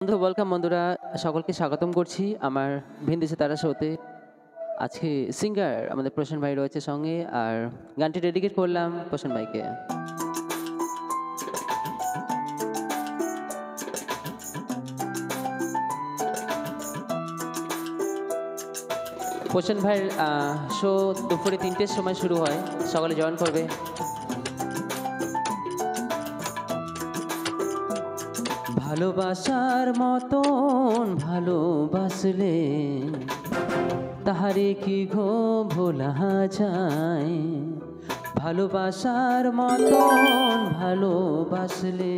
বন্ধু ওয়েলকাম বন্ধুরা সকলকে স্বাগতম করছি আমার ভিনদেশে তারা শোতে। আজকে সিঙ্গার আমাদের প্রসেন ভাই রয়েছে সঙ্গে, আর গানটি ডেডিকেট করলাম প্রসেন ভাইকে। প্রসেন ভাইয়ের শো দুপুরে 3টের সময় শুরু হয়, সকালে জয়েন করবে। ভালোবাসার মতন ভালোবাসলে তাহারে কি গো ভোলা যায়, ভালোবাসার মতন ভালোবাসলে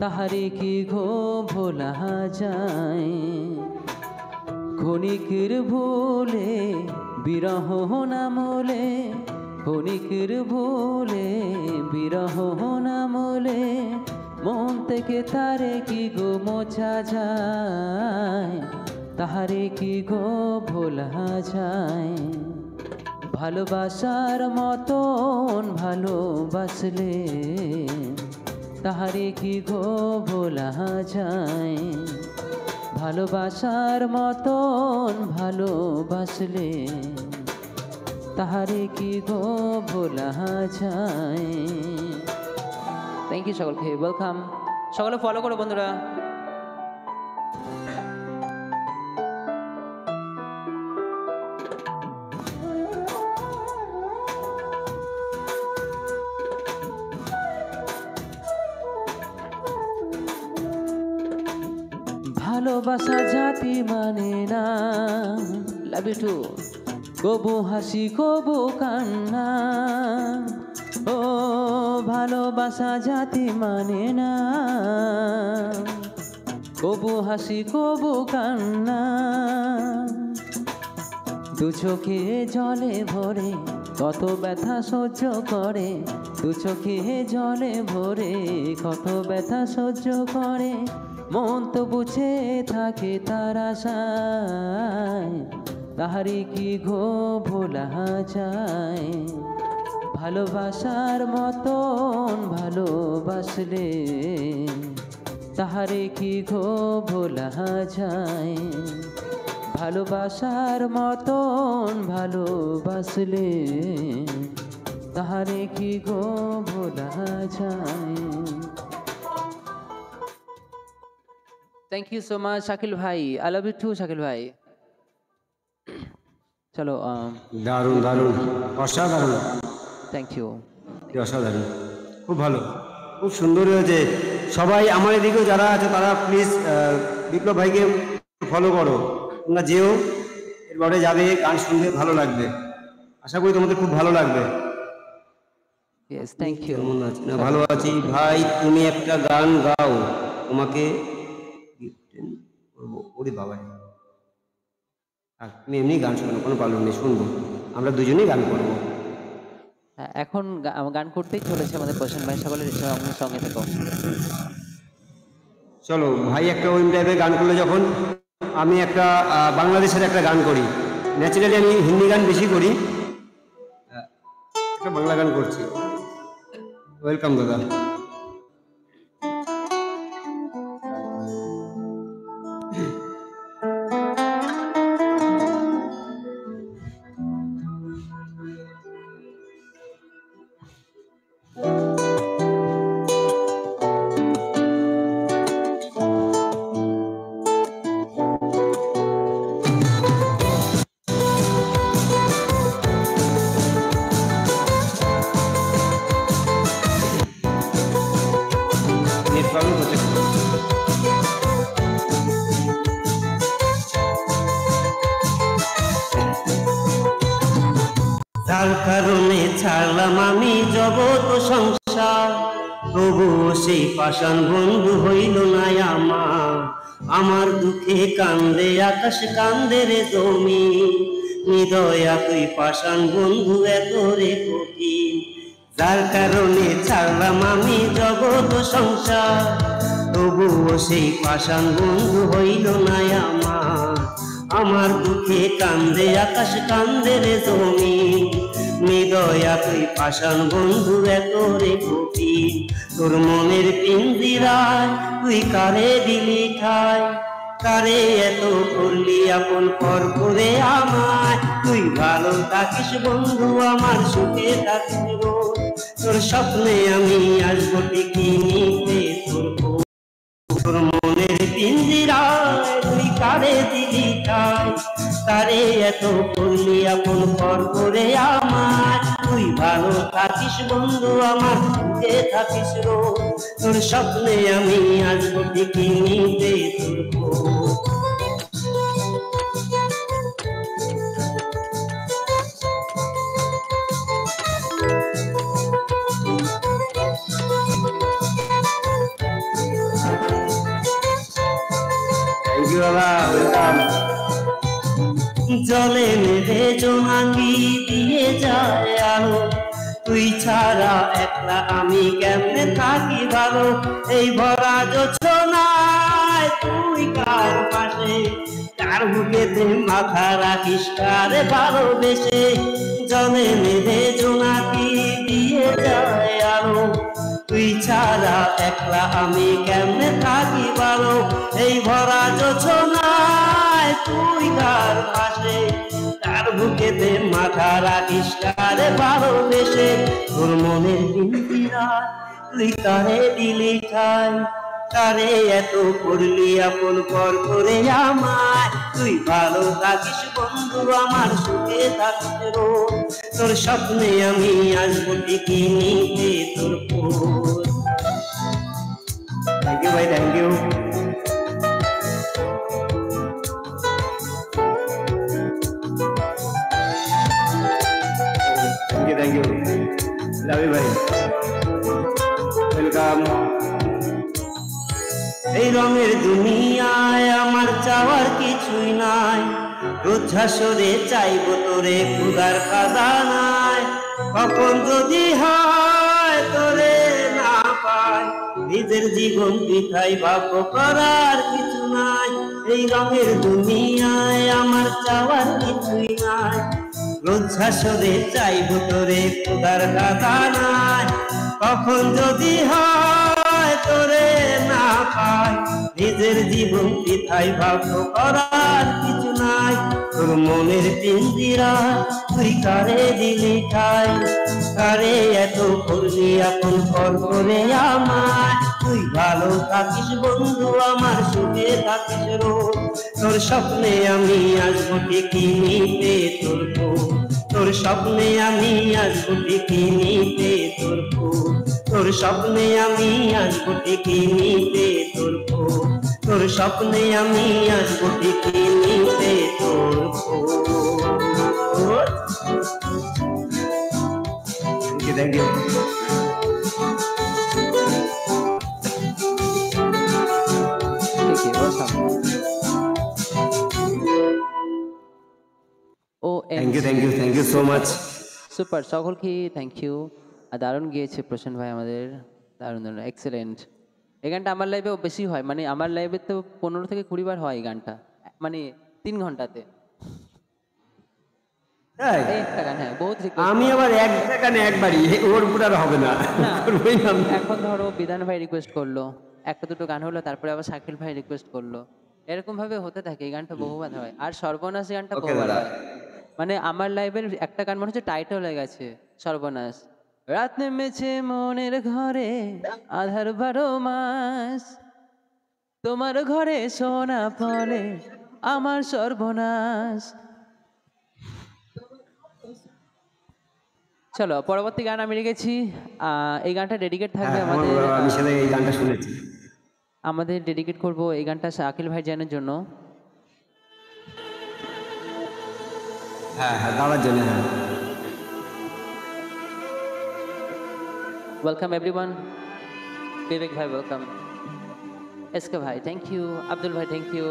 তাহারে কি গো ভোলা যায়। ক্ষণিকের ভুলে বিরহ নামলে, ক্ষণিকের ভুলে বিরহ নামলে মন থেকে তারে কি গো মোছা যায়, তাহারে কি গো ভোলা যায়। ভালোবাসার মতন ভালোবাসলে তাহারে কি গো ভোলা যায়, ভালোবাসার মতন ভালোবাসলে তাহারে কি গো ভোলা যায়। থ্যাংক ইউ সকলকে, ওয়েলকাম। সকলে ফলো করো বন্ধুরা। ভালোবাসা জাতি মানে না, লাভ ইউ টু, কবু হাসি কবু কান্না। ও ভালোবাসা জাতি মানে না, কবু হাসি কবু কান্না। দু চোখে জলে ভরে কত ব্যথা সহ্য করে, দু চোখে জলে ভরে কত ব্যথা সহ্য করে, মন তো বুঝে থাকে তার আশায়, তাহারে কি গো ভোলা যায়। ভালোবাসার মতন ভালোবাসলে তাহারে কি গো ভোলা যায়, ভালোবাসার মতন ভালোবাসলে তাহারে কি গো ভোলা যায়। Thank you so much Shakil ভাই, I love you too Shakil ভাই। চলো দারুণ দারুণ অসাধারণ, থ্যাংক ইউ, অসাধারণ, খুব ভালো, খুব সুন্দর হয়েছে। সবাই আমার এদিকেও যারা আছে তারা প্লিজ বিপ্লব ভাইকে ফলো করো, তোমরা যেও, এরপরে যাবে, গান শুনবে, ভালো লাগবে, আশা করি তোমাদের খুব ভালো লাগবে। Yes thank you. কেমন আছি? না ভালো আছি ভাই, তুমি একটা গান গাও, তোমাকে করবো। ওরে বাবা, তুমি এমনি গান শোনো, কোনো প্রবলেম নেই, শুনবো, আমরা দুজনেই গান করবো। এখন গান করতেই চলেছে আমাদের প্রসেন ভাই, সকলের সঙ্গে থেকো। চলো ভাই একটা ওই টাইপের গান করলে, যখন আমি একটা বাংলাদেশের একটা গান করি, ন্যাচারালি আমি হিন্দি গান বেশি করি, একটা বাংলা গান করছি। ওয়েলকাম দাদা। তার কারণে ছাড়লাম আমি জগৎ সংসার, তবুও সেই পাষাণ বন্ধু হইল না আমার। আমার দুঃখে কান্দে আকাশ, কান্দে রে জমি, হৃদয়া তুই পাষাণ বন্ধু এত রে কঠিন। যার কারণে ছাড়লাম আমি জগৎ সংসার, তবুও সেই পাষাণ বন্ধু হইল না আমার। আমার দুঃখে কান্দে আকাশ, কান্দে রে জমি, নিদয়া তুই পাষাণ বন্ধু এত রে কঠিন, তোর মনের পিঞ্জিরায় তুই কারে দিলি ঠাই, কারে এত করলি আপন পর করে আমায়, তুই ভালো থাকিস বন্ধু আমার সুখে থাকিস রোজ, তোর স্বপ্নে আমি আসবো ঠিকই নিতে তোর খোঁজ। তোর মনের পিঞ্জিরায় তুই কারে দিলি ঠাই, কারে এত করলি আপন পর করে আমায়, তুই ভালো থাকিস বন্ধু আমার সুখে থাকিস রোজ, তোর স্বপ্নে আমি আসবো ঠিকই নিতে তোর খোঁজ। থ্যাংক ইউ বাবা, ওয়েলকাম। জলে নেবে জোনাকি দিয়ে যায় আলো, তুই ছাড়া একলা আমি কেমনে থাকি ভালো, এই ভরা জোছনায় তুই কার পাশে, কার বুকেতে মাথা রাখিস কারে ভালোবেসে, জলে নেবে জোনাকি দিয়ে যায় আলো, তুই ছাড়া একলা আমি কেমনে থাকি ভালো, এই ভরা জোছনায় তুই কার পাশে, কার বুকেতে মাথা রাখিস কারে ভালোবেসে, তোর মনের পিঞ্জিরায় তুই কারে দিলি ঠাই, কারে এত করলি আপন পর করে আমায়, তুই ভালো থাকিস বন্ধু আমার সুখে থাকিস রোজ, তোর স্বপ্নে আমি আসবো ঠিকই নিতে তোর খোঁজ। থ্যাংক ইউ ভাই, thank you. Thank you, thank you, love you ভাই, ওয়েলকাম। এই রঙের দুনিয়ায় আমার চাওয়ার কিছুই নাই, রোজহাসরে চাইবো তোরে ক্ষুধার খাজানায়, কখন যদি হয় তোরে না পাই, নিজের জীবন বৃথাই ভাববো করার কিছু নাই, এই রঙের দুনিয়ায় আমার চাওয়ার কিছুই নাই, রোজহাসরে চাইবো তোরে ক্ষুধার খাজানায়, কখন যদি হয় তোরে না পাই, নিজের জীবন বৃথাই ভাববো করার কিছু নাই, তোর মনের পিঞ্জিরায় তুই কারে দিলি ঠাই, কারে এত করলি আপন পর করে আমায়, তুই ভালো থাকিস বন্ধু আমার সুখে থাকিস রোজ, তোর স্বপ্নে আমি আসবো ঠিকই নিতে তোর খোঁজ, তোর স্বপ্নে আমি আসবো ঠিকই নিতে তোর খোঁজ, তোর স্বপ্নে আমি আসবো ঠিকই নিতে তোর খোঁজ, তোর স্বপ্নে আমি আসবো ঠিকই নিতে তোর খোঁজ। Thank you, thank you. ঠিক আছে, ও thank you, thank you, thank you so much. Super, সকলকে থ্যাংক ইউ। আর দারুণ গিয়েছে প্রসেন ভাই আমাদের, দারুণ দারুণ, এক্সেলেন্ট। এই গানটা আমার লাইভেও বেশি হয়, মানে আমার লাইভে তো 15 থেকে 20 বার হয় এই গানটা, মানে 3 ঘন্টাতে তাই? এই একটা গান। হ্যাঁ, বহুত আমি আবার এক সেকেন্ডে একবারই, ওর উপর আর হবে না। করবোই না আমি। এখন ধরো বিধান ভাই রিকোয়েস্ট করলো, একটা দুটো গান হলো, তারপরে আবার শাকিল ভাই রিকোয়েস্ট করলো, এরকম ভাবে হতে থাকে। এই গানটা বহুবার হয়। আর সর্বনাশ গানটা ওকে বহুবার দাদা। হয়, মানে আমার লাইভের একটা গান মনে হচ্ছে টাইটেল হয়ে গেছে, সর্বনাশ। রাত নেমেছে মনের ঘরে, আধার 12 মাস, তোমার ঘরে সোনা ফলে আমার সর্বনাশ। চলো পরবর্তী গান আমি রেখেছি। এই গানটা ডেডিকেট থাকবে হ্যাঁ, আমাদের, আমি সেটা এই গানটা শুনেছি। আমাদের ডেডিকেট করব এই গানটা শাকিল ভাইজানের জন্য। হ্যাঁ হ্যাঁ, দাদার জন্য। হ্যাঁ, ওয়েলকাম এভরিওয়ান। বিবেক ভাই ওয়েলকাম, এসকে ভাই থ্যাংক ইউ, আব্দুল ভাই থ্যাংক ইউ।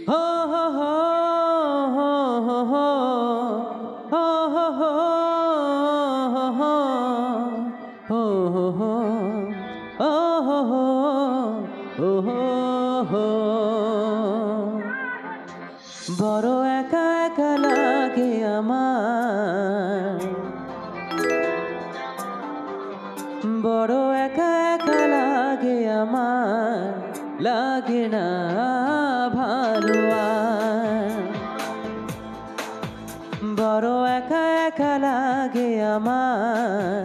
হো হো হো হো হো হো হো হো হো হো হো হো হো ও হো হো হো হো হো। বড় একা একা লাগে আমার, লাগে না ভালো আর। বড় একা একা লাগে আমার,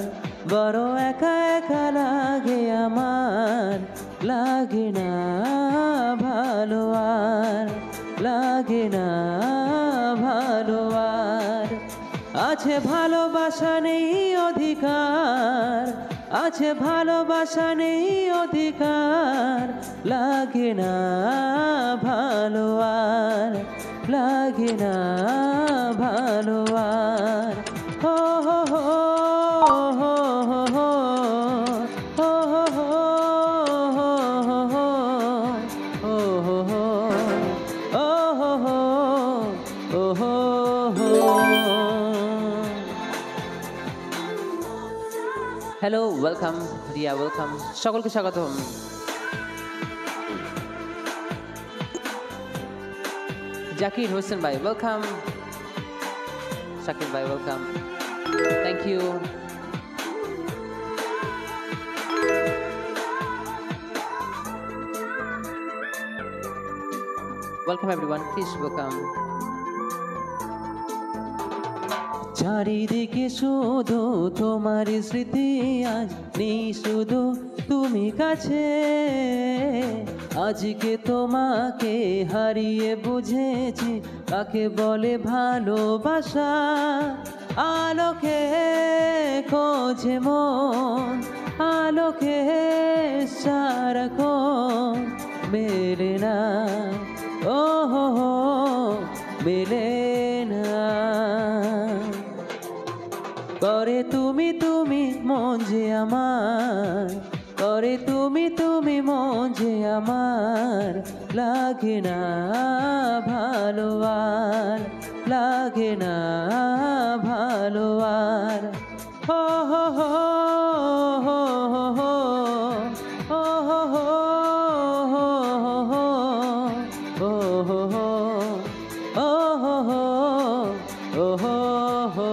বড় একা একা লাগে আমার, লাগে না ভালো আর, লাগে না ভালো আর। আছে ভালোবাসা নেই অধিকার, আছে ভালোবাসা নেই অধিকার, লাগে না ভালো আর, লাগে না ভালো আর। হো হো হো হো হো হো হো হো হো হো হো হো হো হো হো হো। হ্যালো, ওয়েলকাম রিয়া, ওয়েলকাম, সকলকে স্বাগতম। জাকির হোসেন ভাই, ওয়েলকাম। শাকিব ভাই, welcome, thank you. Welcome everyone, please welcome. চারিদিকে শুধু তোমার স্মৃতি, আজ নেই শুধু তুমি কাছে। আজকে তোমাকে হারিয়ে বুঝেছি কাকে বলে ভালোবাসা। আলোকে খোঁজে মন, আলোকে সারাক্ষণ, মেলে না ও হো হো, মেলে না। করে তুমি তুমি মন যে আমার, করে তুমি তুমি মন যে আমার, লাগে না ভালো আর, লাগে না ভালো আর। হো হো হো হো হো হো হো হো হো হো হো oh ho ho.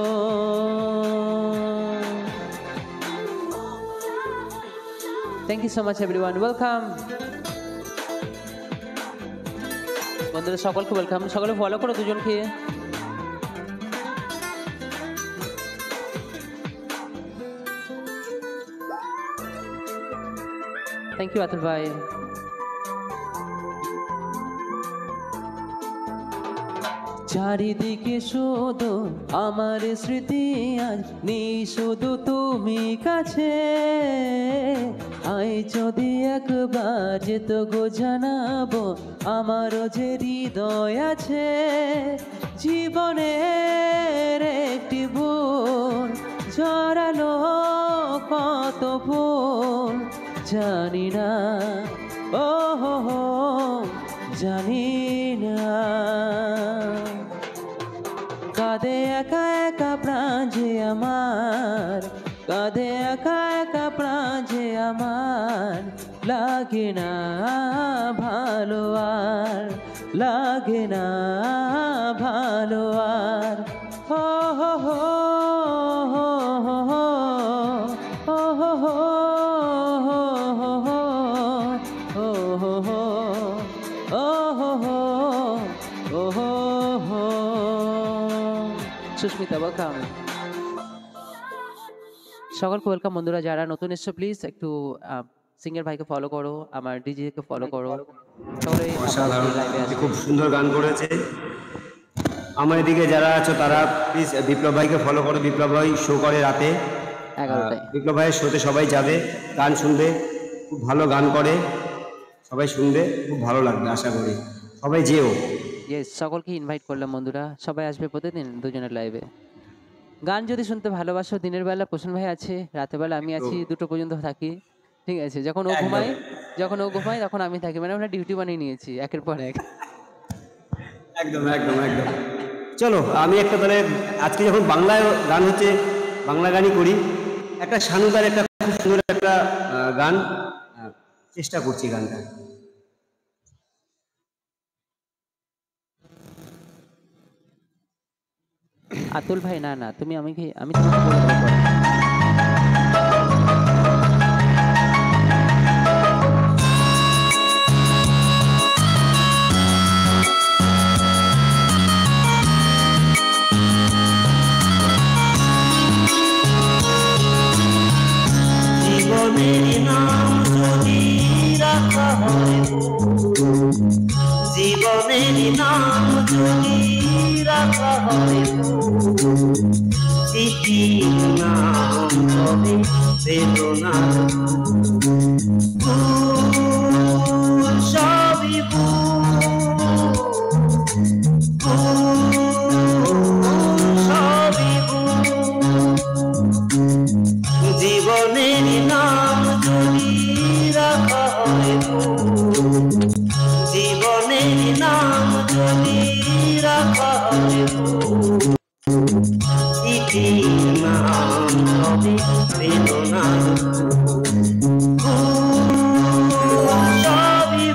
Thank you so much everyone, welcome. বন্ধুরা সকলকে ওয়েলকাম, সকলে ফলো করো দুজনকে। থ্যাংক ইউ আতুল ভাই। চারিদিকে শুধু আমার স্মৃতি, আজ নেই শুধু তুমি কাছে। আই যদি একবার যেত গো জানাবো, আমারও যে হৃদয় আছে। জীবনের একটি ভুল জড়ালো কত ভুল, জানি না ও হো হো, জানি না। কাঁদে একা একা প্রাণ যে আমার, কাঁদে একা একা প্রাণ যে আমার, লাগে না ভালো আর, লাগে না ভালো আর। হো হো হো হো হো হো হো হো সুস্মিতা, ওয়েলকাম। সকলকে ওয়েলকাম। বন্ধুরা যারা নতুন এসছো প্লিজ একটু সিঙ্গার ভাইকে ফলো করো, আমার ডিজে কে ফলো করো। অসাধারণ, খুব সুন্দর গান করেছে। আমার এদিকে যারা আছো তারা প্লিজ বিপ্লব ভাইকে ফলো করো। বিপ্লব ভাই শো করে রাতে 11টায়। বিপ্লব ভাইয়ের শোতে সবাই যাবে, গান শুনবে, খুব ভালো গান করে, সবাই শুনবে, খুব ভালো লাগবে আশা করি। সবাই যেও। ইয়েস, সকলকে ইনভাইট করলাম বন্ধুরা, সবাই আসবে প্রতিদিন দুজনের লাইভে। গান যদি শুনতে ভালোবাসো, দিনের বেলা প্রসন্ন ভাই আছে, রাতের বেলা আমি আছি, 2টো পর্যন্ত থাকি, ঠিক আছে। যখন ও ঘুমায়, তখন আমি থাকি, মানে আমরা ডিউটি বানিয়ে নিয়েছি একের পর এক। একদম একদম একদম। চলো আমি একটা তাহলে আজকে যখন বাংলায় গান হচ্ছে, বাংলা গানই করি। একটা শানুদার একটা খুব সুন্দর একটা গান চেষ্টা করছি গানটা। আতুল ভাই, না না, তুমি আমি তোমাকে বলে দেবো পরে। জীবনের নাম যদি রাখা হয় ভুল, জীবনের নাম যদি রাখা হয় ভুল, স্মৃতির নাম হবে বেদনার ভুল, সবই সবই জীবনের নাম যদি রাখা হয় ভুল, জীবনের নাম যদি রাখা হয় ভুল, স্মৃতির নাম হবে বেদনার ভুল, সবই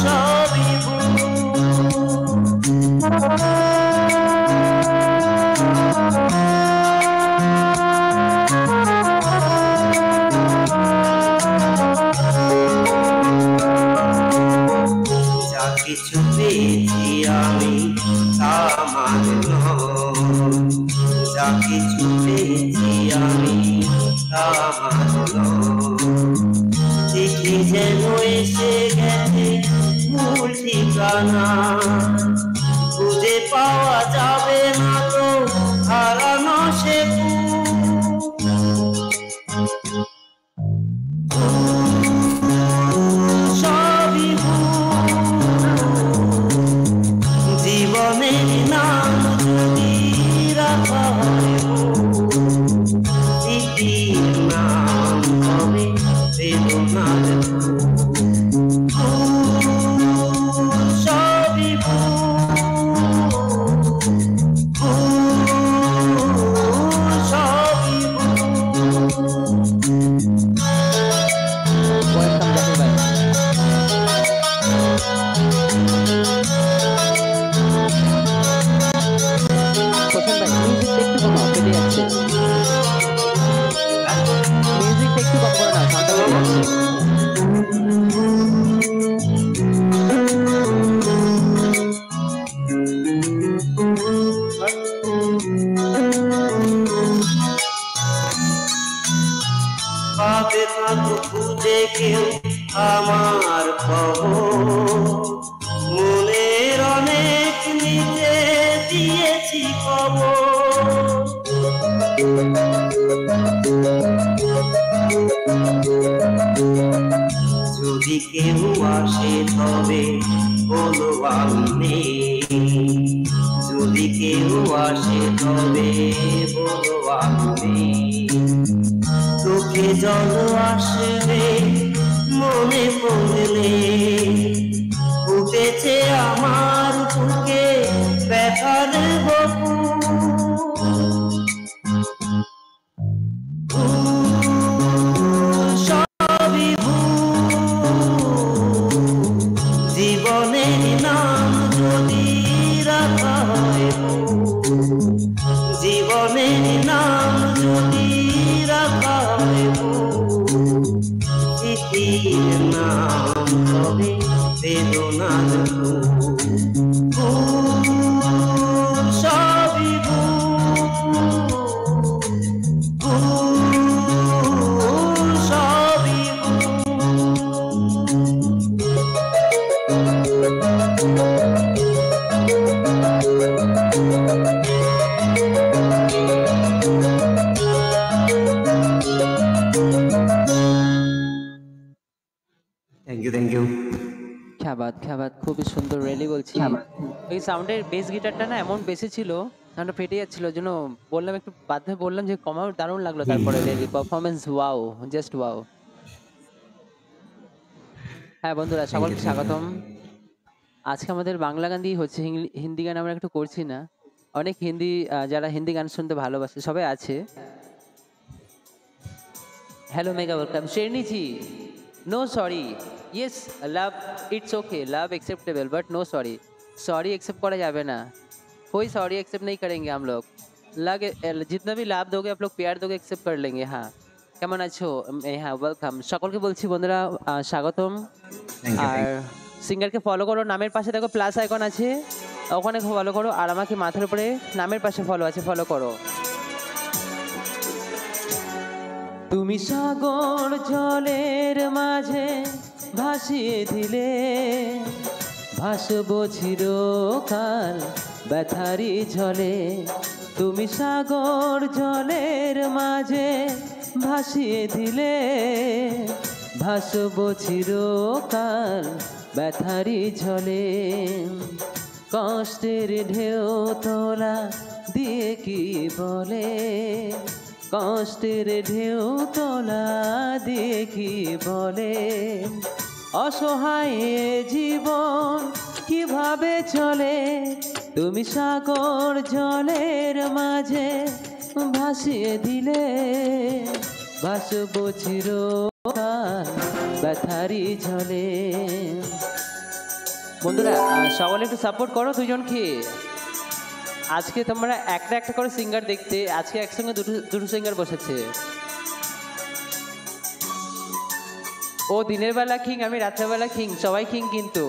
সবই যা কিছু পেয়েছি আমি তা আমার নয়, যা কিছু পেয়েছি আমি তা আমার নয়, চিঠি যেন এসে গেছে মূল ঠিকানা, খুঁজে পাওয়া যাবে না তো হারানো সে সবই জীবনের নাম যদি রাখা হয় স্মৃতির নাম হবে বেদনার সবই সবই ওয়েলকাম জাকির ভাই। প্রশান্ত ভাই মিউজিকটা একটু কমাও, ফেটে যাচ্ছে। মিউজিকটা একটু কম করে নাও, সাউন্ডটা ফেটে যাচ্ছে। পাবে না তো খুঁজে কেউ আমার খবর, মনের অনেক নিচে দিয়েছি খবর, যদি কেউ আসে তবে বলো আমি নেই, যদি কেউ আসে তবে বলো আমি নেই, চোখে জল আসবে মনে পড়লে, উঠেছে আমার বুকে ব্যথার বকু, সবই জীবনের নাম যদি রাখা হয় জীবনের নাম যদি রাখা হয় স্মৃতির নাম হবে বেদনার সবই সবই থ্যাংক ইউ খ্যাবাত খুবই সুন্দর, রেলি বলছি। ওই সাউন্ডের বেস গিটারটা না এমন বেশি ছিল, সাউন্ডটা ফেটে যাচ্ছিল, ওই জন্য বললাম, একটু বাধ্য হয়ে বললাম যে কমাও, দারুণ লাগলো। তারপরে really performance wow, just wow. হ্যাঁ বন্ধুরা, সকলকে স্বাগতম। আজকে আমাদের বাংলা গান দিয়ে হচ্ছে, হিন্দি গান আমরা একটু করছি না। অনেক হিন্দি, যারা হিন্দি গান শুনতে ভালোবাসে সবাই আছে। Hello mega welcome Sherni ji. No sorry, yes love it's okay, love acceptable but no sorry. Sorry accept करा जावे ना, कोई सॉरी एक्सेप्ट नहीं करेंगे हम लोग। लगे जितना भी लाभ दोगे आप लोग, प्यार दोगे, एक्सेप्ट कर लेंगे। हाँ কেমন আছো? হ্যাঁ ওয়েলকাম, সকলকে বলছি বন্ধুরা স্বাগতম। আর সিঙ্গারকে ফলো করো, নামের পাশে দেখো প্লাস আইকন আছে, ওখানে ফলো করো, আর আমাকে মাথার উপরে নামের পাশে ফলো আছে, ফলো করো। তুমি সাগর জলের মাঝে ভাসিয়ে দিলে, ভাসবো চিরকাল ব্যথারি ঝলে। তুমি সাগর জলের মাঝে ভাসিয়ে দিলে, ভাসবো চিরকাল ব্যথারি ঝলে। কষ্টের ঢেউ তোলা দিয়ে কি বলে, কষ্টের ঢেউ তোলা দিয়ে কি বলে। অসহায় জীবন কিভাবে চলে, তুমি সাগর জলের মাঝে ভাসিয়ে দিলে, ভাসবো চিরকাল ব্যথারি ঝলে। বন্ধুরা সকলে একটু সাপোর্ট করো দুজনকে। আজকে তোমরা একটা একটা করে সিঙ্গার দেখতে, আজকে একসঙ্গে দুটো সিঙ্গার বসেছে। ও দিনের বেলা কিং, আমি রাত্রেবেলা কিং, সবাই কিং কিন্তু।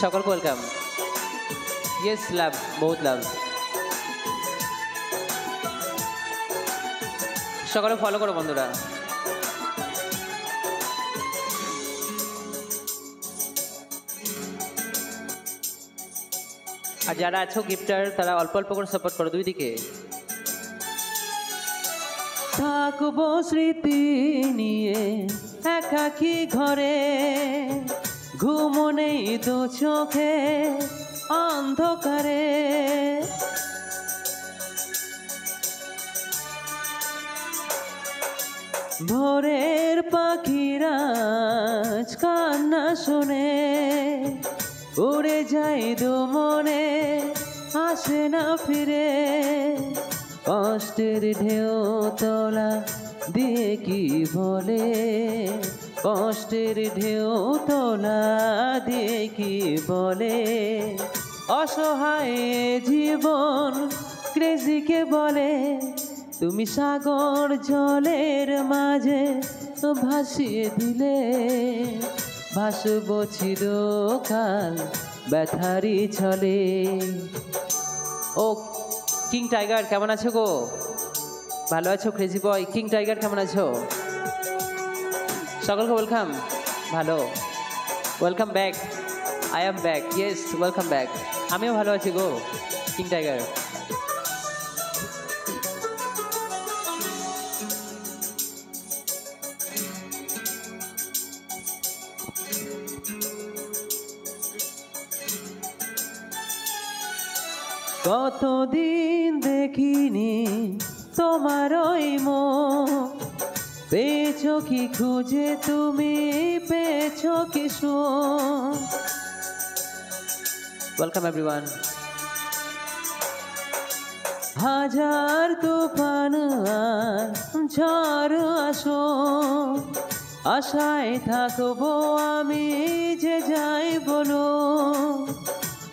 সকলকে ওয়েলকাম। ইয়েস লাভ, বহুত লাভ। সকলে ফলো করো বন্ধুরা। আর যারা আছো গিফটার, তারা অল্প অল্প করে সাপোর্ট করো দুই দিকে। থাকবো স্মৃতি নিয়ে একাকী ঘরে, ঘুমো নেই তো চোখে অন্ধকারে। ভোরের পাখিরা কান্না শুনে, উড়ে যাই দু মনে আসে না ফিরে। কষ্টের ঢেউ তোলা দিয়ে কি বলে, কষ্টের ঢেউ তোলা দিয়ে কি বলে। অসহায় জীবন ক্রেজিকে বলে, তুমি সাগর জলের মাঝে ভাসিয়ে দিলে, ভাসবো চিরকাল ব্যথারি ছলে। ও কিং টাইগার কেমন আছো গো? ভালো আছো? ক্রেজি বয় কিং টাইগার কেমন আছো? সকলকে ওয়েলকাম। ভালো, welcome back. I am back, yes welcome back. আমিও ভালো আছি গো কিং টাইগার। কতদিন দেখিনি তোমার ওই মুখ, পেয়েছো কি খুঁজে তুমি, পেয়েছো কি সুখ। Welcome everyone. হাজার তুফান আর ঝড় আসো, আশায় থাকবো আমি যে যাই বলো।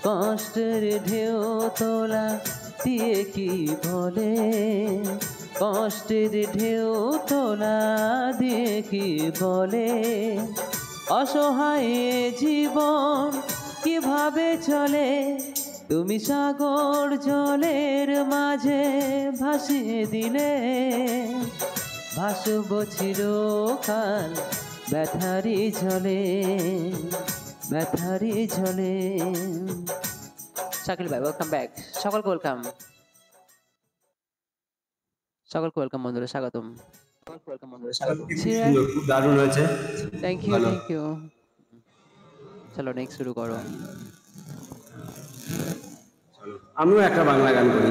কষ্টের ঢেউ তোলা দিয়ে কি বলে, কষ্টের ঢেউ তোলা দিয়ে কি বলে। অসহায় জীবন কিভাবে চলে, তুমি সাগর জলের মাঝে ভাসিয়ে দিলে, ভাসবো চিরকাল ব্যথারি ঝলে, ব্যথারি ঝলে। শাকিল ভাই ওয়েলকাম ব্যাক। সকলকে ওয়েলকাম, সকলকে ওয়েলকাম বন্ধুরা, স্বাগতম। খুব দারুণ হয়েছে। Thank you, thank you. চলো নেক্সট শুরু করো। আমিও একটা বাংলা গান করি,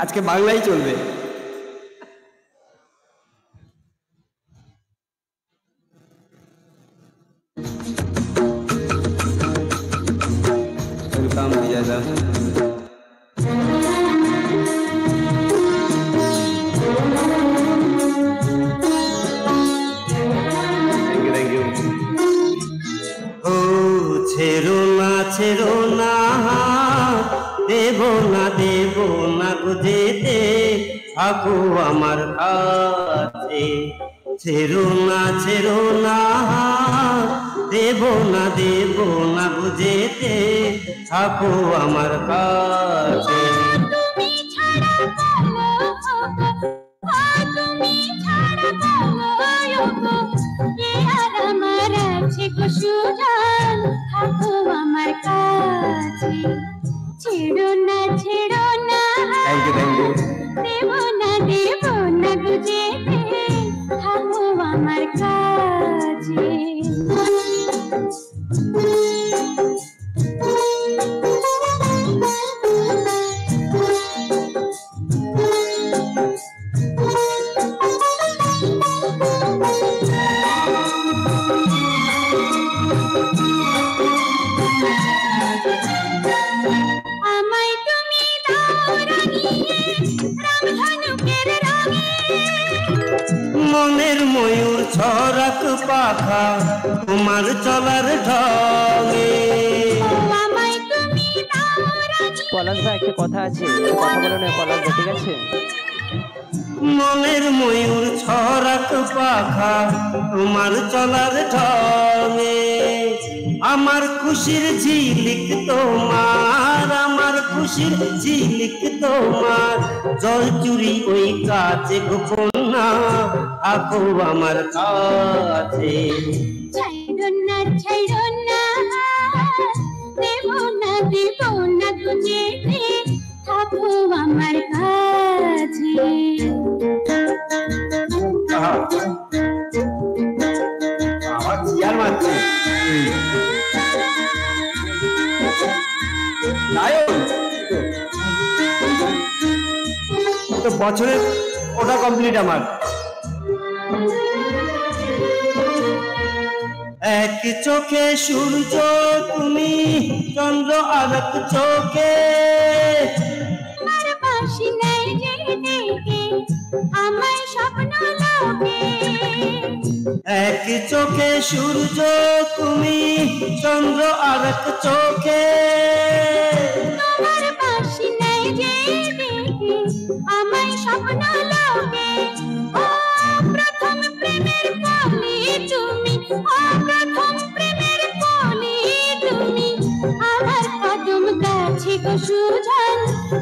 আজকে বাংলাই চলবে। ওয়েলকাম বিজয় দা। ও ছেড়ো না ছেড়ো না, দেব না দেব না গো যেতে, থাকো আমার কাছে। ছেড়ো না দেব না বুঝেতে থাকো আমার কাছে। তুমি ছাড়া বলো তুমি ছাড়া বলো কে আর আমার আছে গো সুজান, থাকো আমার কাছে। ছেড়ো না থ্যাংক ইউ। দেব না বুঝেতে থাকো আমার কাছে। আমায় তুমি দাও রাঙিয়ে রামধনুকের রঙে, মনের ময়ূর ছড়াক পাখা তোমার চলার ঢঙে। আমায় তুমি দাও রাঙিয়ে। পলাশ ভাই একটা কথা আছে, একটু কথা বলো না পলাশ ভাই, ঠিক আছে? মনের ময়ূর ছড়াক পাখা তোমার চলার ঢঙে। আমার খুশির ঝিলিক তোমার, আমার খুশির ঝিলিক তোমার। জল চুরি ওই কাছে গোপন না থাকো আমার কাছে। ছাইড়ো না দেব না বুঝেতে থাকো আমার কাছে। আমার চেয়ার মারছে তো বছরের ওটা কমপ্লিট আমার। এক চোখে সূর্য তুমি, চন্দ্র আর এক চোখে। আমার বাসি নাই যে দেখে আমায় স্বপ্ন লোকে। এক চোখে সূর্য তুমি, চন্দ্র আর এক চোখে। আমার বাসি নাই যে দেখে আমায় স্বপ্ন লোকে। ও প্রথম প্রেমের কলি তুমি, ও প্রথম প্রেমের কলি তুমি। আমার কদম গাছে গো সুজান,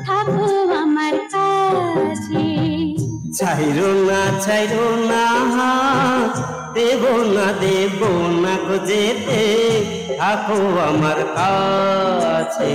থাকো আমার কাছে। ছাইরো না দেব না গো যেতে থাকো আমার কাছে।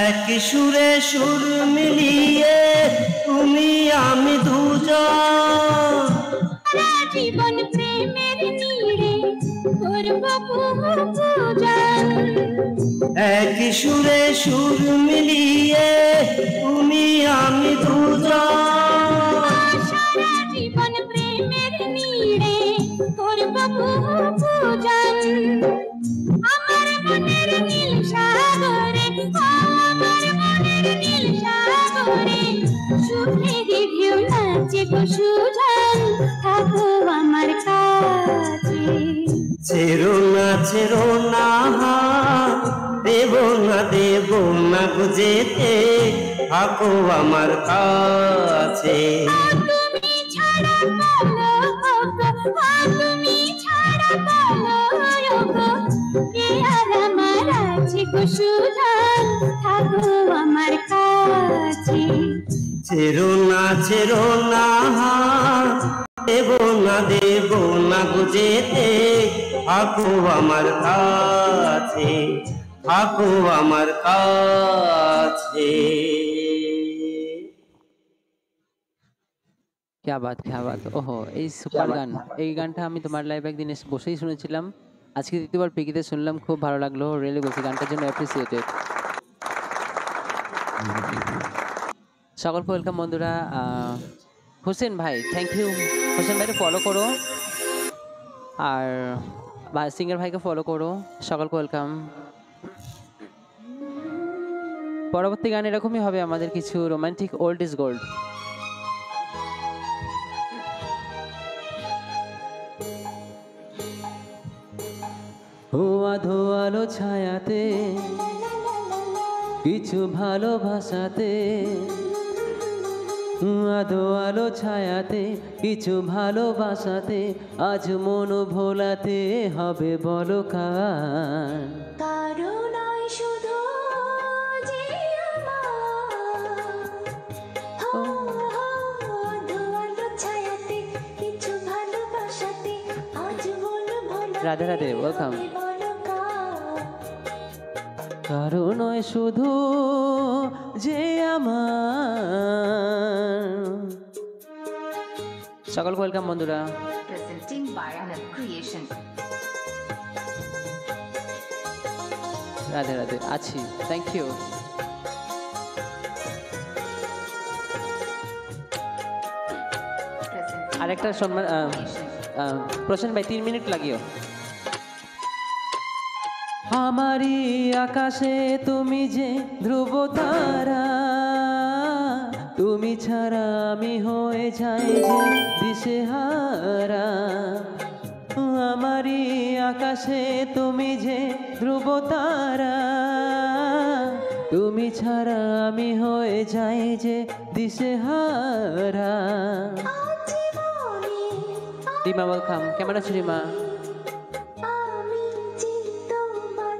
এক সুরে সুর মিলিয়ে তুমি আমি দুজন। জীবন প্রেমের নীড়ে করব পূজন। এক সুরে সুর মিলিয়ে তুমি আমি দুজন। সারা জীবন প্রেমের নীড়ে করব পূজন। আমার মনের নীল সাগরে, আমার মনের নীল সাগরে সুখের ঢেউ নাচে গো সুজান, থাকো আমার কাছে। ছেড়ো না দেব না গো যেতে থাকো আমার কাছে। তুমি ছাড়া বলো তুমি ছাড়া বলো কে আর আমার আছে গো সুজান, থাকো আমার কাছে। ছেড়ো না দেব না গো যেতে থাকো আমার কাছে, থাকো আমার কাছে। क्या बात, ओहो এই সুপার গান, এই গানটা আমি তোমার লাইভ একদিন এসে বসেই শুনেছিলাম, আজকে দ্বিতীয়বার পিকিতে শুনলাম, খুব ভালো লাগলো, রিয়েলি বলছি গানটার জন্য অ্যাপ্রিসিয়েটেড। সকলকে ওয়েলকাম বন্ধুরা। হোসেন ভাই থ্যাংক ইউ, হোসেন ভাইকে ফলো করো আর সিঙ্গার ভাইকে ফলো করো, সকলকে ওয়েলকাম। পরবর্তী গান এরকমই হবে, আমাদের কিছু রোমান্টিক ওল্ড ইজ গোল্ড। ও আধো আলো ছায়াতে কিছু ভালোবাসাতে, আধো আলো ছায়াতে কিছু ভালোবাসাতে, আজ মন ভোলাতে হবে বলো কার। কারো নয় শুধু যে আমার, দোয়ালো ছায়াতে কিছু ভালোবাসাতে, আজ মন ভোলাতে রাধে রাধে, ওয়েলকাম। হবে বলো কার। কারো নয় শুধু যে আমার। সকল ওয়েলকাম বন্ধুরা। Presenting by Anand Creation. Radhe Radhe, আছি, থ্যাংক ইউ। Presenting আরেকটা by সম্মান Anand Creation. প্রশান্ত ভাই 3 মিনিট লাগিও। আমারই আকাশে তুমি যে ধ্রুব তারা, তুমি ছাড়া আমি হয়ে যাই যে দিশেহারা। আমারই আকাশে তুমি যে ধ্রুব তারা, তুমি ছাড়া আমি হয়ে যাই যে দিশেহারা। রিমা ওয়েলকাম, কেমন আছো রিমা? আমি যে তোমার,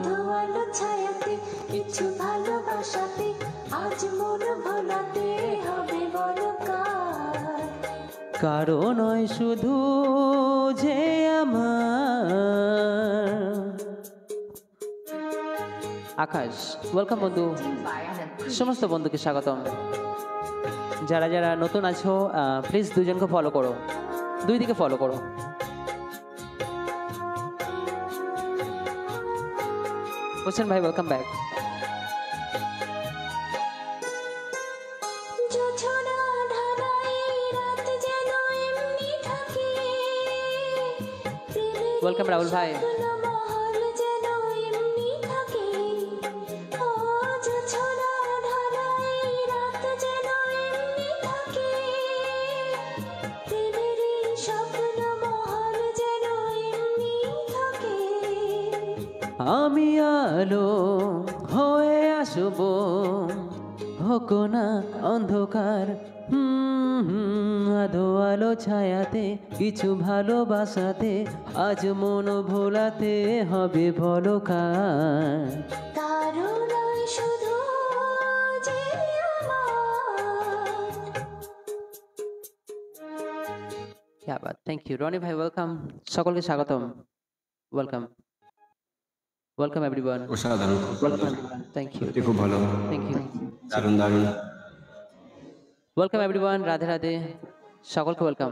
দোয়ালো ছায়াতে কিছু ভালোবাসাতে, আজ মন ভোলাতে হবে বলো কার। কারো নয় শুধু যে আমার। আকাশ ওয়েলকাম বন্ধু, Presenting by Anand Creation. সমস্ত বন্ধুকে স্বাগতম। যারা যারা নতুন আছো প্লিজ দুজনকে ফলো করো, দুই দিকে ফলো করো। হোসেন ভাই ওয়েলকাম ব্যাক। জোছনা ঢালাই রাত যেন এমনি থাকে, ওয়েলকাম রাহুল ভাই। প্রেমের মহল যেন এমনি থাকে। ও জোছনা ঢালাই রাত যেন এমনি থাকে, প্রেমের স্বপ্ন মহল যেন এমনি থাকে। আমি আলো হয়ে আসবো, হোক না অন্ধকার। আধো আলো ছায়াতে কিছু ভালোবাসাতে, আজ মন ভোলাতে হবে বলো কার। কারো নয় শুধু যে আমার। क्या बात, थैंक यू রনি ভাই ওয়েলকাম। সকলকে স্বাগতম, ওয়েলকাম ওয়েলকাম এভরিওয়ান, অসাধারণ, ওয়েলকাম, থ্যাংক ইউ, সত্যি খুব ভালো, থ্যাংক ইউ, দারুণ দারুণ। ওয়েলকাম এভরিওয়ান, রাধে রাধে, সকলকে ওয়েলকাম।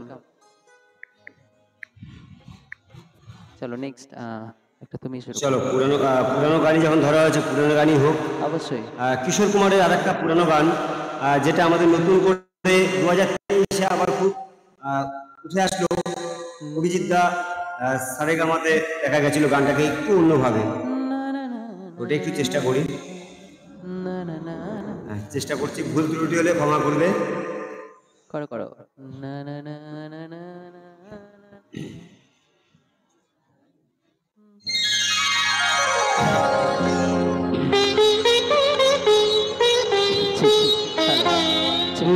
চলো নেক্সট একটা তুমি শুরু করো। চলো পুরানো গানই যখন ধরা হয়েছে, পুরানো গানই হোক। অবশ্যই কিশোর কুমারের আরেকটা পুরানো গান, যেটা আমাদের নতুন করে 2023-এ আবার খুব উঠে আসলো। অভিজিৎ দা সারেগামাতে দেখা গেছিল গানটাকে একটু অন্যভাবে, না না না ওটা একটু চেষ্টা করি, না না না না, চেষ্টা করছি, ভুল ত্রুটি হলে ক্ষমা করবে। করো করো, না না না না না না।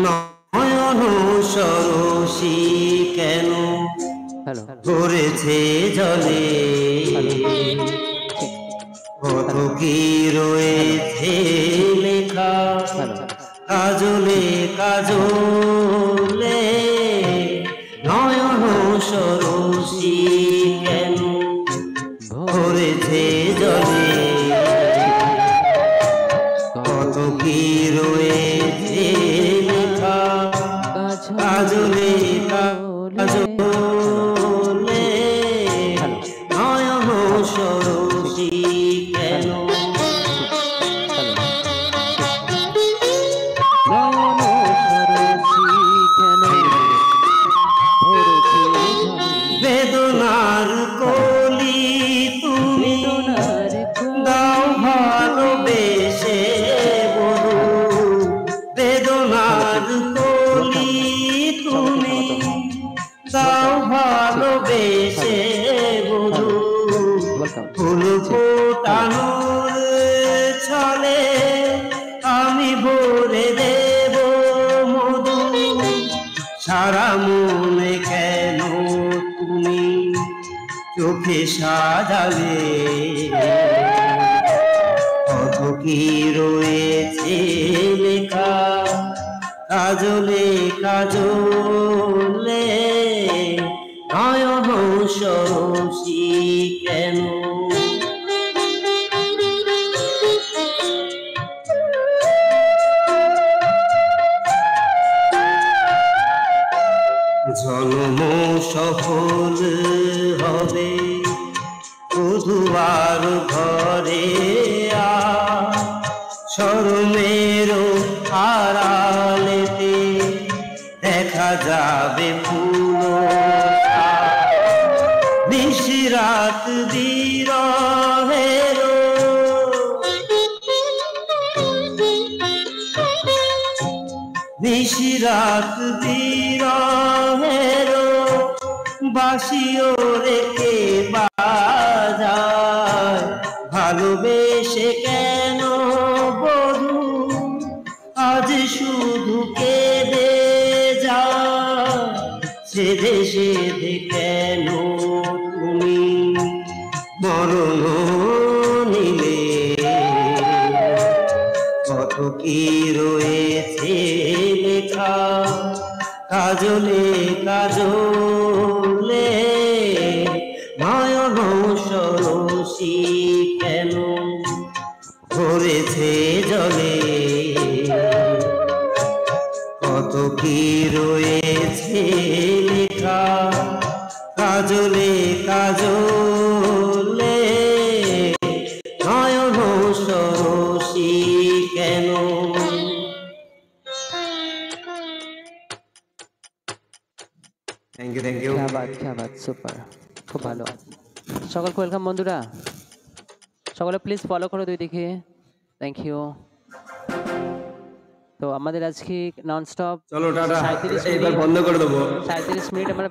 নয়ন সরসী কেন হ্যালো করেছে জলে, কত কি রয়েছে লেখা হ্যালো, কাজলে কাজলে। নয়ন সরসী কেন করেছে জলে, কত কি রয়েছে লেখা কাজলে কাজলে। নয়ন সরসী কেন বেদনার কলি তুমি দাও ভালোবেসে বলো, বেদনার কলি তুমি দাও মনে কেন তুমি চোখে সাজালে কত কি রয়েছে লেখা কাজলে কাজলে নয়ন সরসী কেন জন্ম সফল হবে বধুয়ার ঘরে শরমের আড়ালেতে দেখা যাবে ফুল নিশিরাত বিরহের নিশিরাত বিরহের বাসিও রেখে বাজায় ভালোবেসে কেন বধু আজ শুধু কেঁদে যায় সেধে সেধে কেন তুমি মরণ নিলে কত কি রয়েছে লেখা কাজলে কাজলে নয়ন সরসী কেন ভরেছে জলে কত কি রয়েছে লেখা কাজলে কাজলে নয়ন সরসী কেন থ্যাংক ইউ क्या बात সুপার খুব ভালো সকলকে ওয়েলকাম বন্ধুরা সকলে প্লিজ ফলো করো দুই দিকে থ্যাংক ইউ তো আমাদের আজকে নন স্টপ চলো টাটা 37 এবার বন্ধ করে দেবো 37 মিনিট আমরা